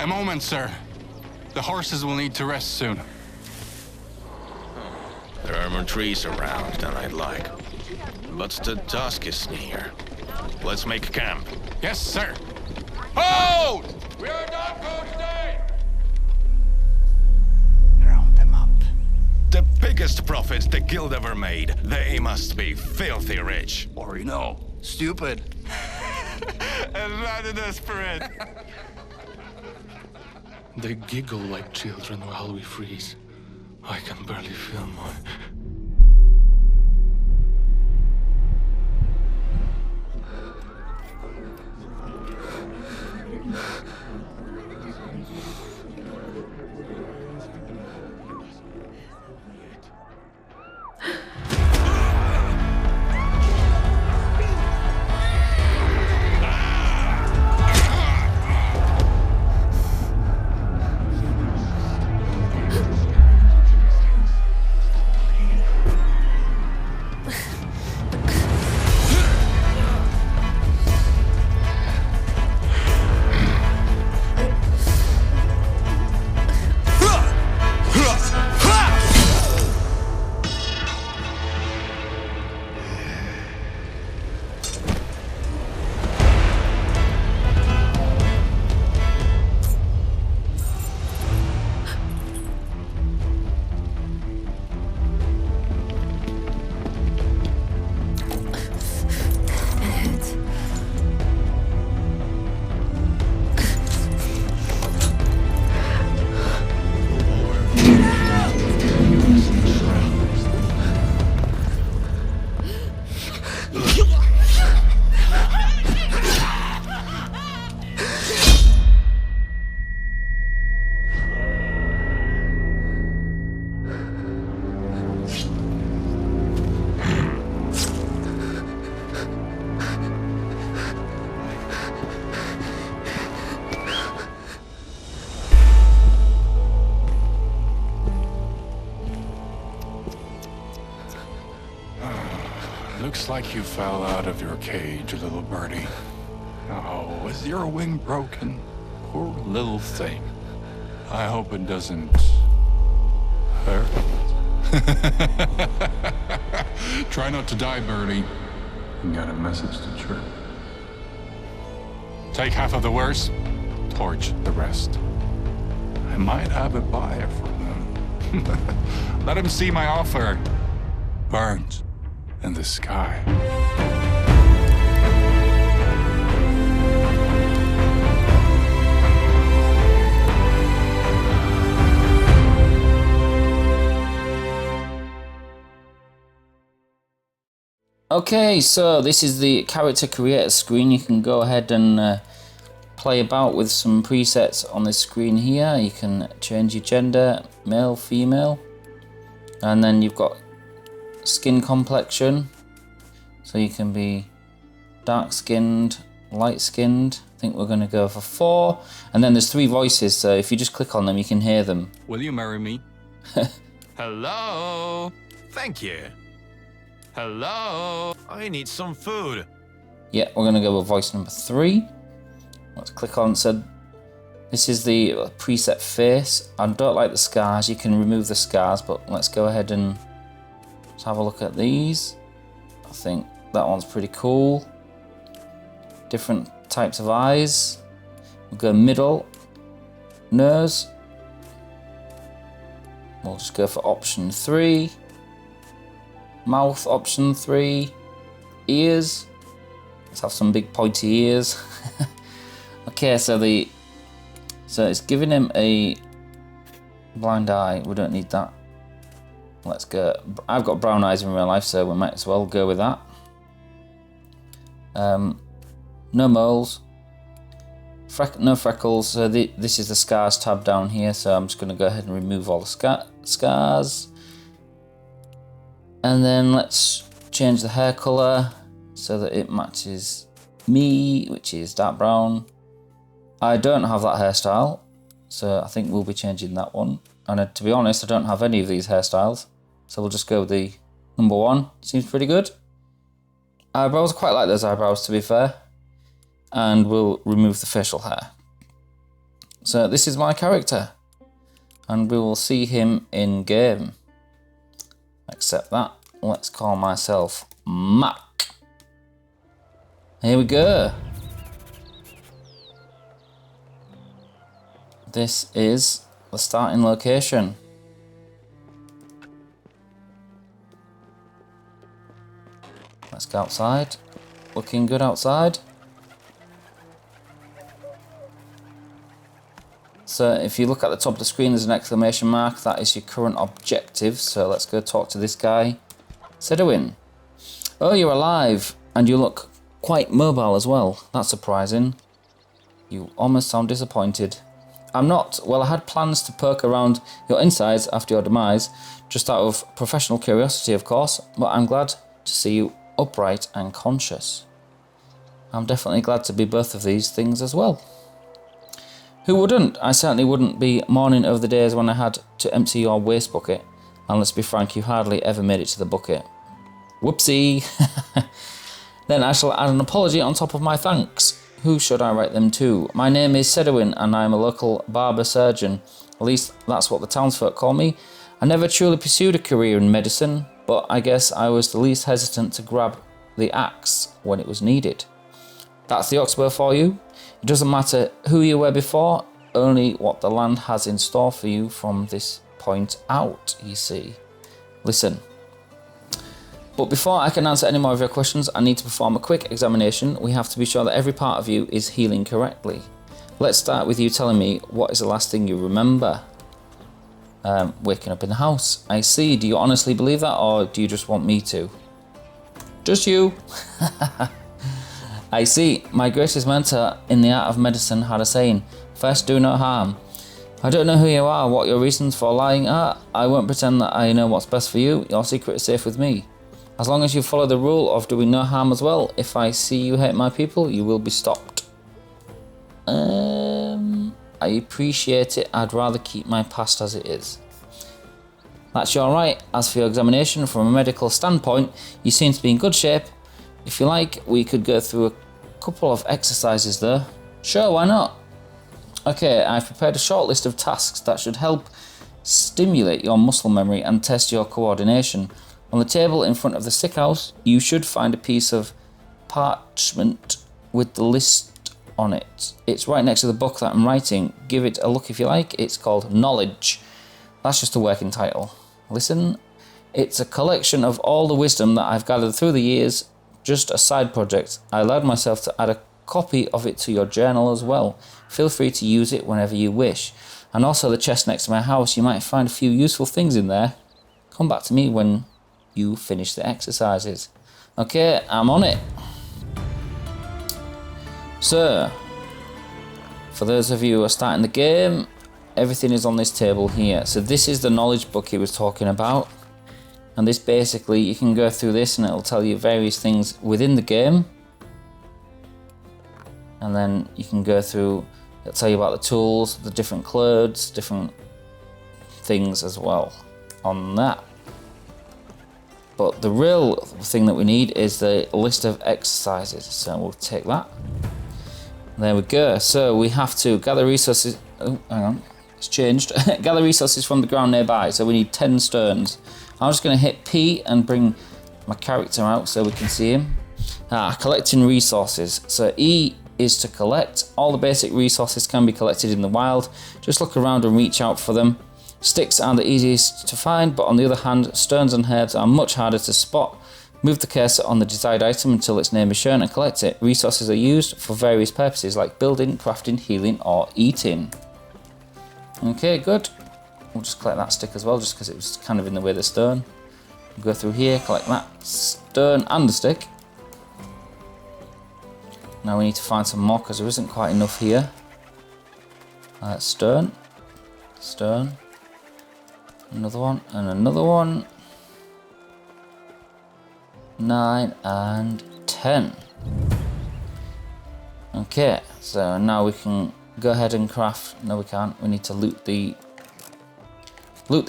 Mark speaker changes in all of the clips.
Speaker 1: A moment, sir. The horses will need to rest soon.
Speaker 2: There are more trees around than I'd like. But the dusk is near. Let's make camp.
Speaker 1: Yes, sir. Hold! We are not going today!
Speaker 3: Round them up.
Speaker 2: The biggest profit the guild ever made. They must be filthy rich.
Speaker 3: Or, stupid.
Speaker 1: And rather desperate.
Speaker 4: They giggle like children while we freeze. I can barely feel my...
Speaker 1: Looks like you fell out of your cage, little birdie. Oh, is your wing broken? Poor little thing. I hope it doesn't hurt. Try not to die, birdie. You got a message to Trip. Take half of the wares, torch the rest. I might have a buyer for them. Let him see my offer. Burns in the sky.
Speaker 5: Okay, so this is the character creator screen. You can go ahead and play about with some presets on this screen here. You can change your gender, male, female, and then you've got skin complexion, so you can be dark skinned, light skinned. I think we're going to go for 4, and then there's 3 voices, so if you just click on them you can hear them.
Speaker 1: Will you marry me?
Speaker 2: Hello? Thank you. Hello? I need some food.
Speaker 5: Yeah, we're going to go with voice number 3. Let's click on. So this is the preset face. I don't like the scars. You can remove the scars, but let's go ahead and let's have a look at these. I think that one's pretty cool. Different types of eyes. We'll go middle, nose. We'll just go for option 3. Mouth, option 3. Ears. Let's have some big pointy ears. Okay, so it's giving him a blind eye. We don't need that. Let's go. I've got brown eyes in real life, so we might as well go with that. No moles. No freckles. So this is the scars tab down here, so I'm just going to go ahead and remove all the scars. And then let's change the hair color so that it matches me, which is dark brown. I don't have that hairstyle, so I think we'll be changing that one. And to be honest, I don't have any of these hairstyles, so we'll just go with the number 1. Seems pretty good. Eyebrows, quite like those eyebrows to be fair. And we'll remove the facial hair. So this is my character. And we will see him in game. Accept that. Let's call myself Mac. Here we go. This is the starting location. Let's go outside. Looking good outside. So if you look at the top of the screen, there's an exclamation mark. That is your current objective. So let's go talk to this guy. Sedwin. Oh, you're alive. And you look quite mobile as well. That's surprising. You almost sound disappointed. I'm not. Well, I had plans to poke around your insides after your demise. Just out of professional curiosity, of course. But I'm glad to see you upright and conscious. I'm definitely glad to be both of these things as well. Who wouldn't? I certainly wouldn't be mourning over the days when I had to empty your waste bucket. And let's be frank, you hardly ever made it to the bucket. Whoopsie! Then I shall add an apology on top of my thanks. Who should I write them to? My name is Sedwin and I am a local barber surgeon. At least that's what the townsfolk call me. I never truly pursued a career in medicine, but I guess I was the least hesitant to grab the axe when it was needed. That's the Oxbow for you. It doesn't matter who you were before, only what the land has in store for you from this point out, you see. Listen. But before I can answer any more of your questions, I need to perform a quick examination. We have to be sure that every part of you is healing correctly. Let's start with you telling me what is the last thing you remember. Waking up in the house. I see. Do you honestly believe that, or do you just want me to? Just you. I see. My greatest mentor in the art of medicine had a saying, first do no harm. I don't know who you are, what your reasons for lying are. I won't pretend that I know what's best for you. Your secret is safe with me. As long as you follow the rule of doing no harm as well, if I see you hate my people, you will be stopped. I appreciate it. I'd rather keep my past as it is. That's your right. As for your examination, from a medical standpoint, you seem to be in good shape. If you like, we could go through a couple of exercises though. Sure, why not? Okay, I've prepared a short list of tasks that should help stimulate your muscle memory and test your coordination. On the table in front of the sick house, you should find a piece of parchment with the list on it. It's right next to the book that I'm writing. Give it a look if you like. It's called Knowledge. That's just a working title. Listen, it's a collection of all the wisdom that I've gathered through the years. Just a side project. I allowed myself to add a copy of it to your journal as well. Feel free to use it whenever you wish. And also the chest next to my house, you might find a few useful things in there. Come back to me when you finish the exercises. Okay, I'm on it. So, for those of you who are starting the game, everything is on this table here. So this is the knowledge book he was talking about. And this basically, you can go through this and it'll tell you various things within the game. And then you can go through, it'll tell you about the tools, the different clothes, different things as well on that. But the real thing that we need is the list of exercises. So we'll take that. There we go. So we have to gather resources. Oh, hang on. It's changed. Gather resources from the ground nearby. So we need 10 stones. I'm just going to hit P and bring my character out so we can see him. Collecting resources. So E is to collect. All the basic resources can be collected in the wild. Just look around and reach out for them. Sticks are the easiest to find, but on the other hand, stones and herbs are much harder to spot. Move the cursor on the desired item until its name is shown and collect it. Resources are used for various purposes like building, crafting, healing, or eating. Okay, good. We'll just collect that stick as well, just because it was kind of in the way of the stone. We'll go through here, collect that stone and the stick. Now we need to find some more because there isn't quite enough here. Stone. Stone. Another one and another one. 9 and 10. Okay, so now we can go ahead and craft. No, we can't. We need to loot the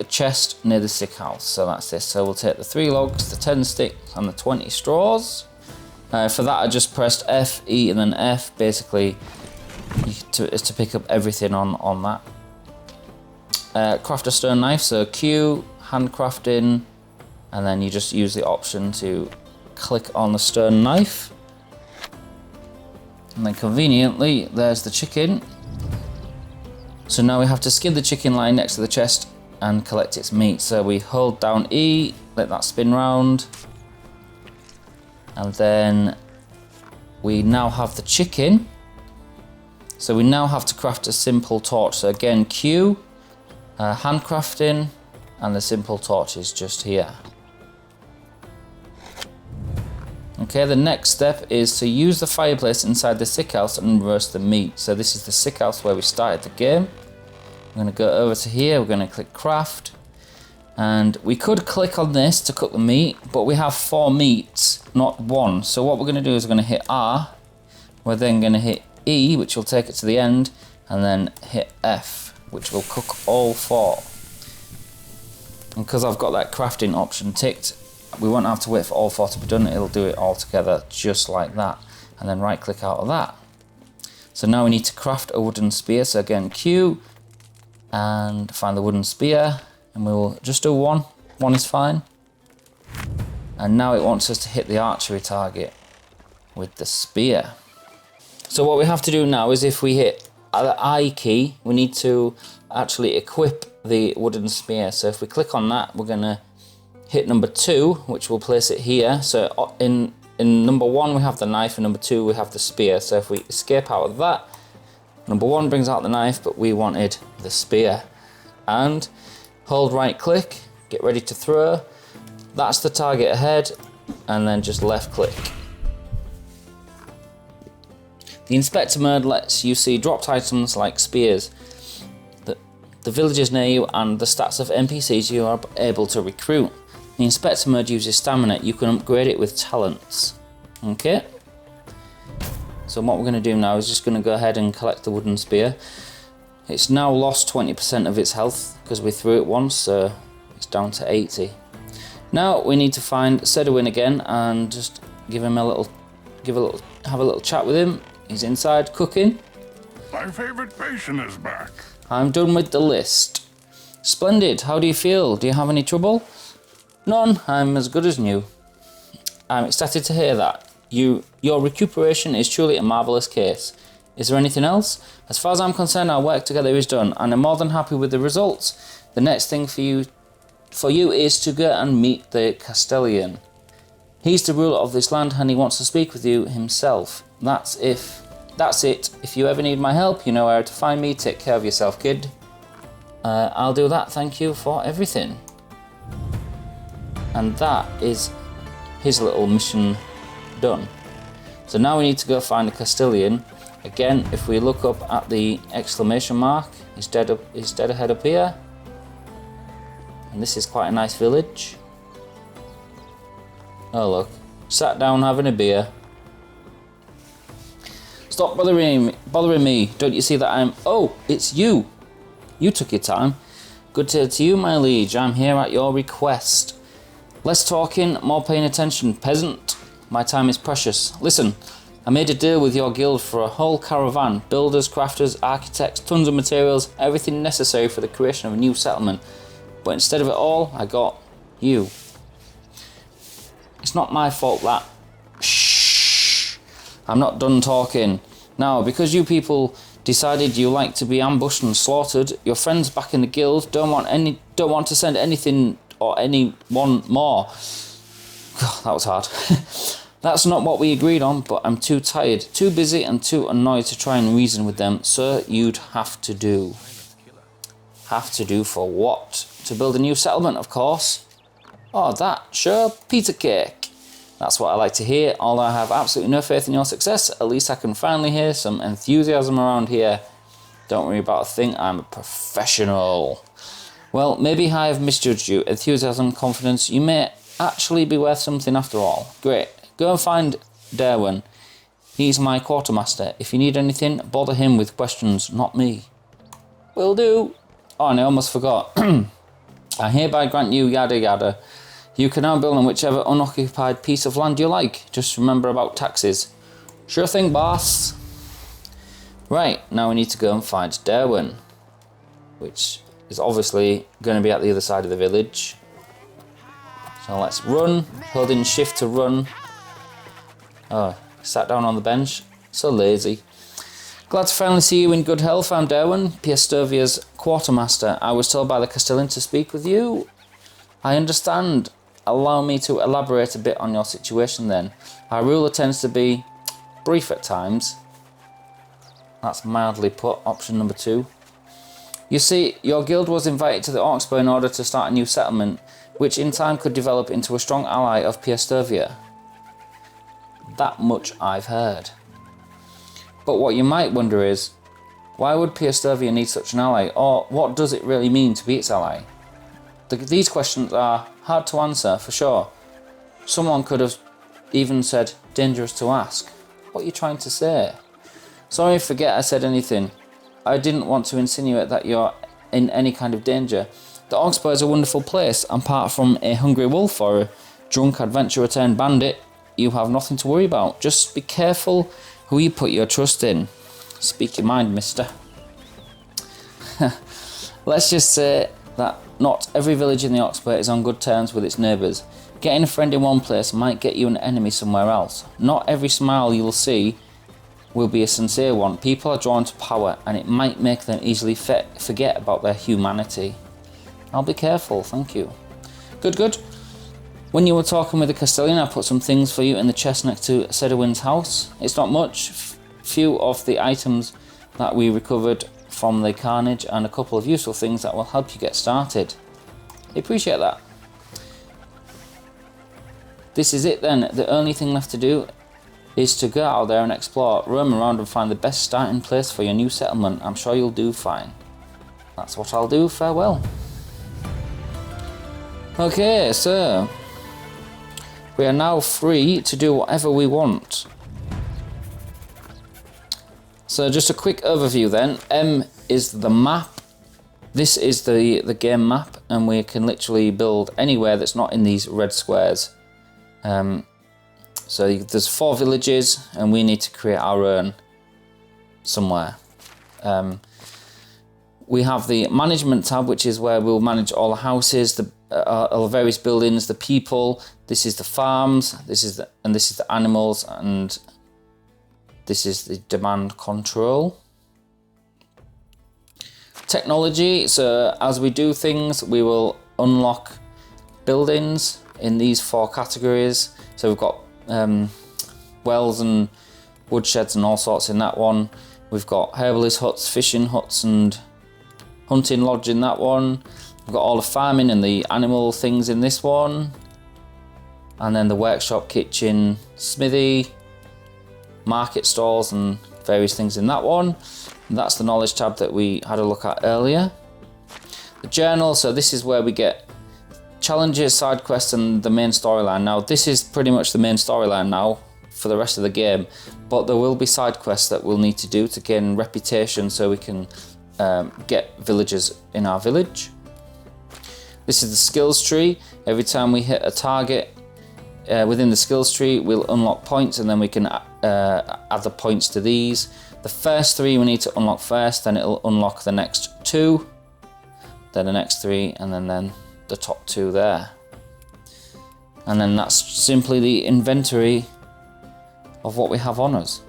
Speaker 5: chest near the sick house. So that's this. So we'll take the 3 logs, the 10 sticks, and the 20 straws. For that, I just pressed F, E, and then F. Basically, to pick up everything on that. Craft a stone knife, so Q, handcrafting, and then you just use the option to click on the stone knife. And then conveniently, there's the chicken. So now we have to skin the chicken lying next to the chest and collect its meat. So we hold down E, let that spin round. And then we now have the chicken. So we now have to craft a simple torch. So again, Q, handcrafting, and the simple torch is just here. Okay, the next step is to use the fireplace inside the sick house and roast the meat. So this is the sick house where we started the game. I'm going to go over to here, we're going to click craft. And we could click on this to cook the meat, but we have 4 meats, not 1. So what we're going to do is we're going to hit R. We're then going to hit E, which will take it to the end, and then hit F, which will cook all 4. And because I've got that crafting option ticked, we won't have to wait for all 4 to be done, it'll do it all together just like that. And then right click out of that. So now we need to craft a wooden spear, so again Q, and find the wooden spear, and we will just do 1, 1 is fine. And now it wants us to hit the archery target with the spear. So what we have to do now is if we hit the I key, we need to actually equip the wooden spear. So if we click on that, we're going to hit number 2, which will place it here. So in number 1 we have the knife, and number 2 we have the spear. So if we escape out of that, number 1 brings out the knife, but we wanted the spear. And hold right click, get ready to throw. That's the target ahead, and then just left click. The inspector mode lets you see dropped items like spears, the villagers near you, and the stats of NPCs you are able to recruit. The inspector mode uses stamina, you can upgrade it with talents. Okay? So what we're going to do now is just going to go ahead and collect the wooden spear. It's now lost 20% of its health because we threw it once, so it's down to 80. Now we need to find Sedwin again and just give him have a little chat with him. He's inside cooking.
Speaker 1: My favorite patient is back.
Speaker 5: I'm done with the list. Splendid, how do you feel? Do you have any trouble? None, I'm as good as new. I'm ecstatic to hear that. Your recuperation is truly a marvellous case. Is there anything else? As far as I'm concerned, our work together is done, and I'm more than happy with the results. The next thing for you is to go and meet the Castellan. He's the ruler of this land, and he wants to speak with you himself. That's it. If you ever need my help, you know where to find me. Take care of yourself, kid. I'll do that. Thank you for everything. And that is his little mission done. So now we need to go find the Castellan. Again, if we look up at the exclamation mark, he's dead ahead up here. And this is quite a nice village. Oh look, sat down having a beer. Stop bothering me. Don't you see that I'm... Oh, it's you. You took your time. Good day to you, my liege. I'm here at your request. Less talking, more paying attention, peasant. My time is precious. Listen, I made a deal with your guild for a whole caravan. Builders, crafters, architects, tons of materials, everything necessary for the creation of a new settlement. But instead of it all, I got you. It's not my fault that... Shh! I'm not done talking. Now, because you people decided you like to be ambushed and slaughtered, your friends back in the guild don't want to send anything or anyone more. God, that was hard. That's not what we agreed on, but I'm too tired, too busy and too annoyed to try and reason with them. So you'd have to do. Have to do for what? To build a new settlement, of course. Oh, that, sure, pizza cake. That's what I like to hear. Although I have absolutely no faith in your success, at least I can finally hear some enthusiasm around here. Don't worry about a thing, I'm a professional. Well, maybe I have misjudged you. Enthusiasm, confidence, you may actually be worth something after all. Great. Go and find Darwin. He's my quartermaster. If you need anything, bother him with questions, not me. Will do. Oh, and I almost forgot. I hereby grant you yada yada. You can now build on whichever unoccupied piece of land you like. Just remember about taxes. Sure thing, boss. Right, now we need to go and find Derwin, which is obviously going to be at the other side of the village. So let's run, holding shift to run. Oh, sat down on the bench, so lazy. Glad to finally see you in good health. I'm Derwin, Piastovia's Quartermaster. I was told by the castellan to speak with you. I understand. Allow me to elaborate a bit on your situation then. Our ruler tends to be brief at times. That's mildly put, option number 2. You see, your guild was invited to the Oxbow in order to start a new settlement, which in time could develop into a strong ally of Piastovia. That much I've heard. But what you might wonder is, why would Piastovia need such an ally, or what does it really mean to be its ally? These questions are hard to answer, for sure. Someone could have even said, dangerous to ask. What are you trying to say? Sorry if I said anything. I didn't want to insinuate that you're in any kind of danger. The Oxbow is a wonderful place, and apart from a hungry wolf or a drunk adventurer turned bandit, you have nothing to worry about. Just be careful who you put your trust in. Speak your mind, mister. Let's just say that not every village in the Oxbow is on good terms with its neighbours. Getting a friend in one place might get you an enemy somewhere else. Not every smile you'll see will be a sincere one. People are drawn to power, and it might make them easily forget about their humanity. I'll be careful, thank you. Good. When you were talking with the Castellan, I put some things for you in the chest next to Sedwin's house. It's not much, few of the items that we recovered from the carnage, and a couple of useful things that will help you get started. I appreciate that. This is it then. The only thing left to do is to go out there and explore, roam around and find the best starting place for your new settlement. I'm sure you'll do fine. That's what I'll do. Farewell. Okay, so we are now free to do whatever we want. So just a quick overview then. M is the map. This is the game map, and we can literally build anywhere that's not in these red squares. So there's 4 villages, and we need to create our own somewhere. We have the management tab, which is where we'll manage all the houses, all the various buildings, the people. This is the farms. This is the animals, and this is the demand control. Technology. So as we do things, we will unlock buildings in these 4 categories. So we've got wells and woodsheds and all sorts in that one. We've got herbalist huts, fishing huts and hunting lodge in that one. We've got all the farming and the animal things in this one. And then the workshop, kitchen, smithy, market stalls and various things in that one. And that's the knowledge tab that we had a look at earlier. The journal, so this is where we get challenges, side quests and the main storyline. Now this is pretty much the main storyline now for the rest of the game, but there will be side quests that we'll need to do to gain reputation so we can get villagers in our village. This is the skills tree. Every time we hit a target within the skills tree, we'll unlock points, and then we can add the points to these. The first 3 we need to unlock first, then it'll unlock the next 2, then the next 3, and then the top 2 there. And then that's simply the inventory of what we have on us.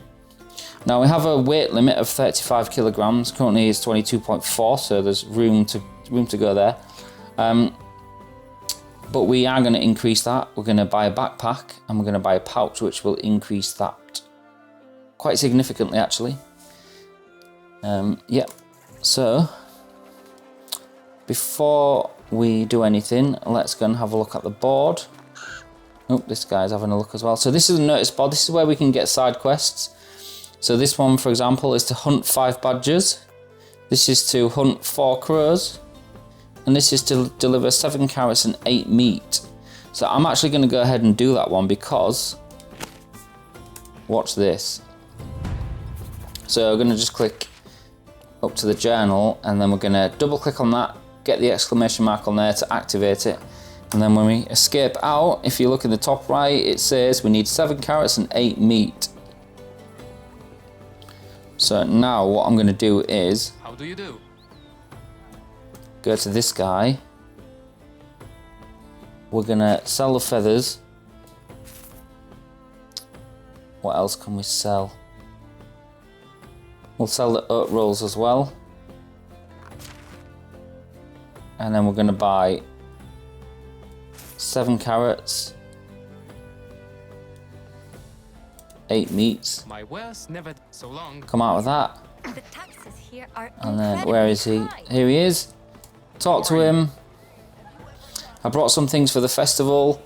Speaker 5: Now we have a weight limit of 35 kilograms. Currently it's 22.4, so there's room to go there. But we are going to increase that. We're going to buy a backpack and we're going to buy a pouch, which will increase that quite significantly actually. Yeah, so before we do anything, let's go and have a look at the board. Oh, this guy's having a look as well. So this is a notice board. This is where we can get side quests. So this one, for example, is to hunt 5 badgers. This is to hunt 4 crows. And this is to deliver 7 carrots and 8 meat. So I'm actually going to go ahead and do that one because, watch this. So we're going to just click up to the journal, and then we're going to double click on that, get the exclamation mark on there to activate it. And then when we escape out, if you look in the top right, it says we need 7 carrots and 8 meat. So now what I'm going to do is
Speaker 1: How do you do?
Speaker 5: go to this guy. We're going to sell the feathers. What else can we sell? We'll sell the oat rolls as well. And then we're going to buy 7 carrots, 8 meats.
Speaker 6: My wares never so long.
Speaker 5: Come out with that.
Speaker 7: The taxes here are
Speaker 5: And then where is he?
Speaker 7: incredibly high.
Speaker 5: Here he is. Talk to him. I brought some things for the festival.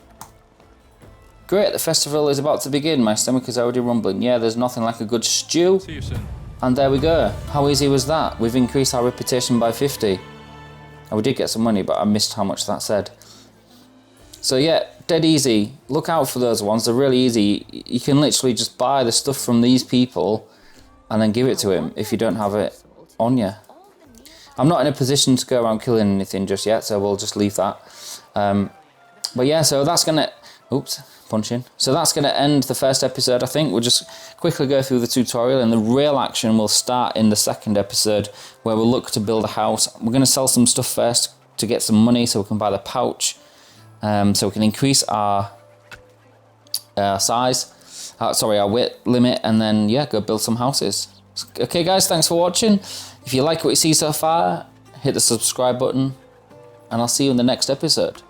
Speaker 5: Great, the festival is about to begin. My stomach is already rumbling. Yeah, there's nothing like a good stew.
Speaker 1: See you soon.
Speaker 5: And there we go. How easy was that? We've increased our reputation by 50. And we did get some money, but I missed how much that said. So yeah, dead easy. Look out for those ones. They're really easy. You can literally just buy the stuff from these people and then give it to him if you don't have it on you. I'm not in a position to go around killing anything just yet, so we'll just leave that. But yeah, so that's gonna... Oops, punching. So that's gonna end the first episode, I think. We'll just quickly go through the tutorial, and the real action will start in the second episode, where we'll look to build a house. We're gonna sell some stuff first to get some money so we can buy the pouch. So we can increase our size, our width limit, and then yeah, go build some houses. Okay guys, thanks for watching. If you like what you see so far, hit the subscribe button, and I'll see you in the next episode.